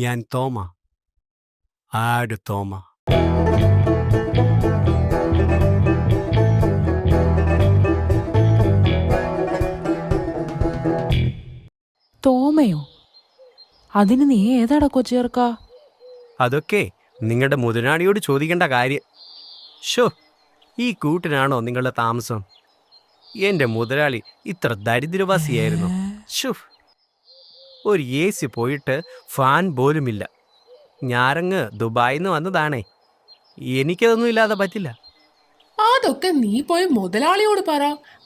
ഞാൻ തോമ, ആട് തോമ. തോമയോ? അതിന് നീ ഏതാടാ കൊച്ചേർക്ക? അതൊക്കെ നിങ്ങളുടെ മുതലാളിയോട് ചോദിക്കേണ്ട കാര്യം. ഷോ, ഈ കൂട്ടിനാണോ നിങ്ങളുടെ താമസം? എൻ്റെ മുതലാളി ഇത്ര ദരിദ്രവാസിയായിരുന്നു. ഷോ, ഒരു AC പോയിട്ട് ഫാൻ പോലുമില്ല. ഞാനങ്ങ് ദുബായിൽ നിന്ന് വന്നതാണേ. എനിക്കതൊന്നും ഇല്ലാതെ പറ്റില്ല. അതൊക്കെ നീ പോയി മുതലാളിയോട് പറ.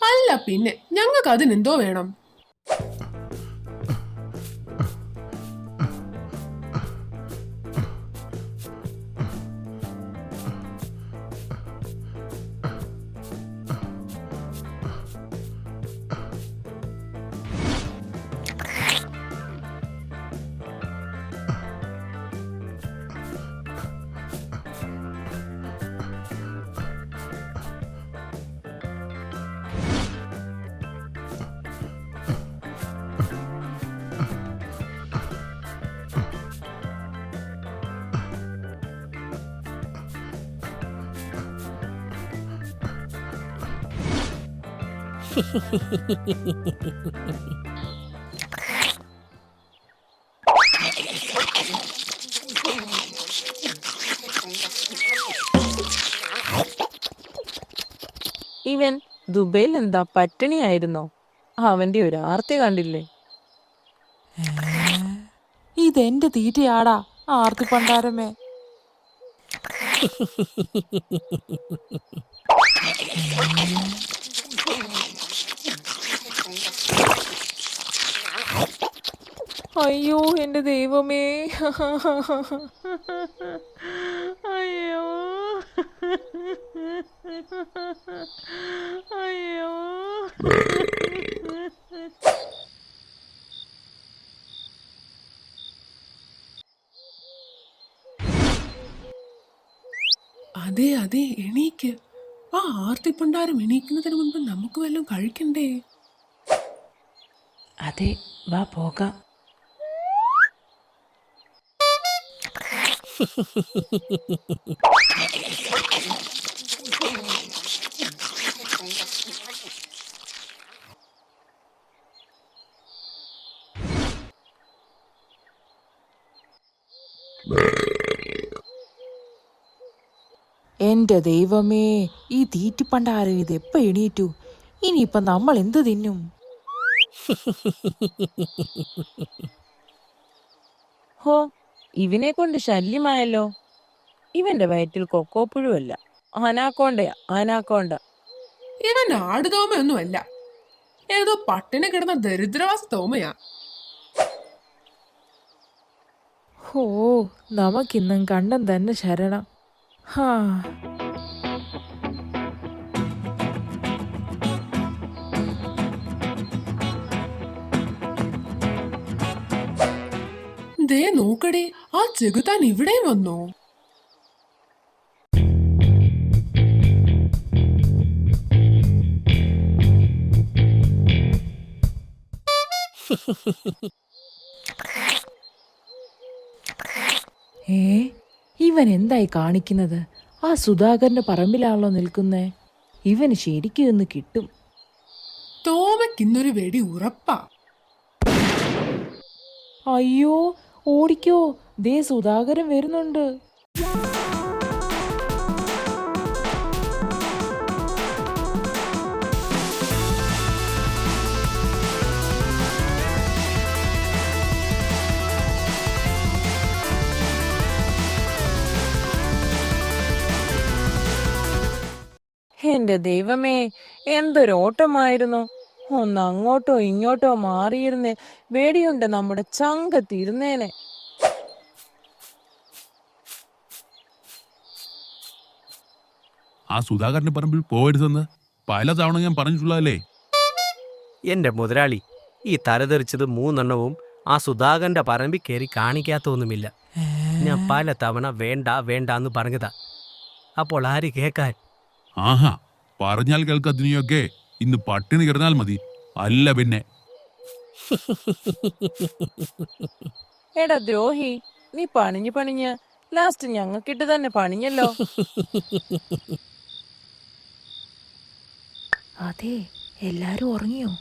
അല്ല പിന്നെ ഞങ്ങൾക്ക് അതിനെന്തോ വേണം? ഇവൻ ദുബൈയിൽ എന്താ പട്ടിണിയായിരുന്നോ? അവന്റെ ഒരു ആർത്തി കണ്ടില്ലേ? ഇതെന്റെ തീറ്റയാടാ ആർത്തി പണ്ടാരമേ. അയ്യോ എന്റെ ദൈവമേ, അയ്യോ അയ്യോ. അതെ അതെ, എണീക്ക്. ആ ആർത്തിപ്പണ്ടാരം എണീക്കുന്നതിന് മുൻപ് നമുക്ക് വല്ലതും കഴിക്കണ്ടേ? അതെ, വാ പോകാം. എന്റെ ദൈവമേ, ഈ തീറ്റിപ്പണ്ടാരം ഇതെപ്പ എണീറ്റു? ഇനിയിപ്പൊ നമ്മൾ എന്ത് തിന്നും? ഹോ, ഇവനെ കൊണ്ട് ശല്യമായല്ലോ. ഇവന്റെ വയറ്റിൽ കൊക്കോപ്പുഴുവല്ല, അനാക്കോണ്ടയാ, അനാക്കോണ്ട. ഇവൻ ആടുതോമയൊന്നുമല്ല, ഏതോ പട്ടിണി കിടന്ന ദരിദ്രവാസ തോമയാ. ഹോ, നമുക്കിന്നും കണ്ടം തന്നെ ശരണം. ഹാ. ദേ നോക്കടേ, ആ ചെകുത്താൻ ഇവിടെയും വന്നോ? ഏ, ഇവൻ എന്തായി കാണിക്കുന്നത്? ആ സുധാകരന്റെ പറമ്പിലാണല്ലോ നിൽക്കുന്നേ. ഇവന് ശരിക്കും ഇന്ന് കിട്ടും. തോമയ്ക്കിന്നൊരു വെടി ഉറപ്പാ. അയ്യോ, ഓടിക്കോ, ദേ സുധാകരൻ വരുന്നുണ്ട്. എന്റെ ദൈവമേ, എന്തൊരോട്ടമായിരുന്നു! ഒന്ന് അങ്ങോട്ടോ ഇങ്ങോട്ടോ മാറിയിരുന്നേ വേടിയുണ്ട് നമ്മുടെ ചങ്ക തീർന്നേനെ. ആ സുധാകരന്റെ പറമ്പിൽ പോകരുതെന്ന് പലതവണ ഞാൻ പറഞ്ഞിട്ടുള്ളതല്ലേ? എൻ്റെ മുതലാളി ഈ തലതെറിച്ചത് 3 ആ സുധാകരന്റെ പറമ്പിൽ കയറി കാണിക്കാത്തൊന്നുമില്ല. ഞാൻ പല തവണ വേണ്ട വേണ്ട എന്ന് പറഞ്ഞതാ. അപ്പോൾ ആര് കേൾക്കാൻ? ആഹാ, പറഞ്ഞാൽ കേൾക്കാത്തിനെയൊക്കെ ഇന്ന് പട്ടിണി കിടന്നാൽ മതി. അല്ല പിന്നെ. എടാ ദ്രോഹി, നീ പണിഞ്ഞ് ലാസ്റ്റ് ഞങ്ങൾക്കിട്ട് തന്നെ പണിഞ്ഞല്ലോ. അതെ, എല്ലാരും ഉറങ്ങിയോ?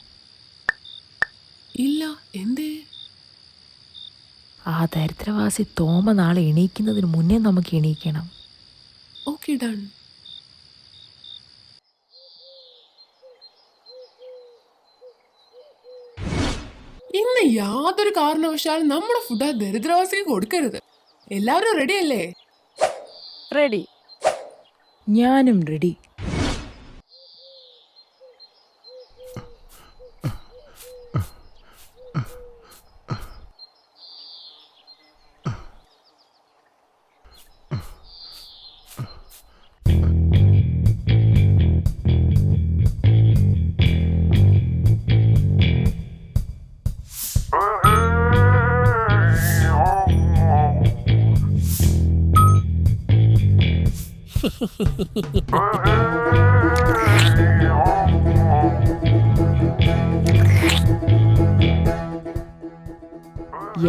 ഇല്ല, എന്തേ? ആ ദരിദ്രവാസി തോമ നാളെ എണീക്കുന്നതിന് മുന്നേ നമുക്ക് എണീക്കണം. Okay, done. ഇന്ന് യാതൊരു കാരണവശാലും നമ്മുടെ ഫുഡ് ആ ദരിദ്രവാസിക്ക് കൊടുക്കരുത്. എല്ലാവരും റെഡി അല്ലേ? റെഡി. ഞാനും റെഡി.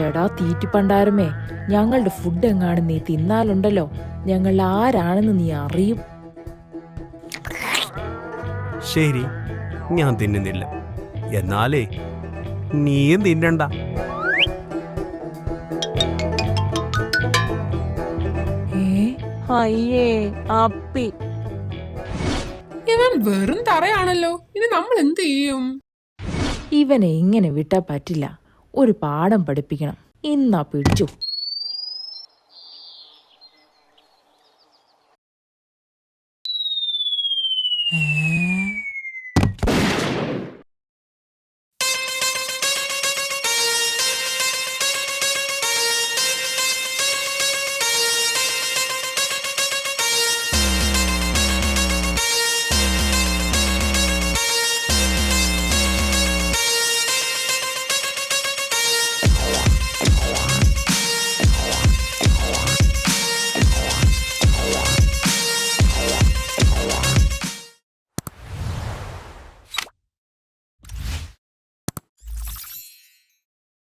എടാ തീറ്റിപ്പണ്ടാരമേ, ഞങ്ങളുടെ ഫുഡ് എങ്ങാനും നീ തിന്നാലുണ്ടല്ലോ, ഞങ്ങൾ ആരാണെന്ന് നീ അറിയും. ശരി, ഞാൻ തിന്നുന്നില്ല. എന്നാലേ നീയും തിന്നണ്ട. അയ്യേ അപ്പി, ഇവൻ വെറും തറയാണല്ലോ. ഇനി നമ്മൾ എന്ത് ചെയ്യും? ഇവനെ ഇങ്ങനെ വിട്ടാ പറ്റില്ല. ഒരു പാഠം പഠിപ്പിക്കണം. ഇന്നാ പിടിച്ചു.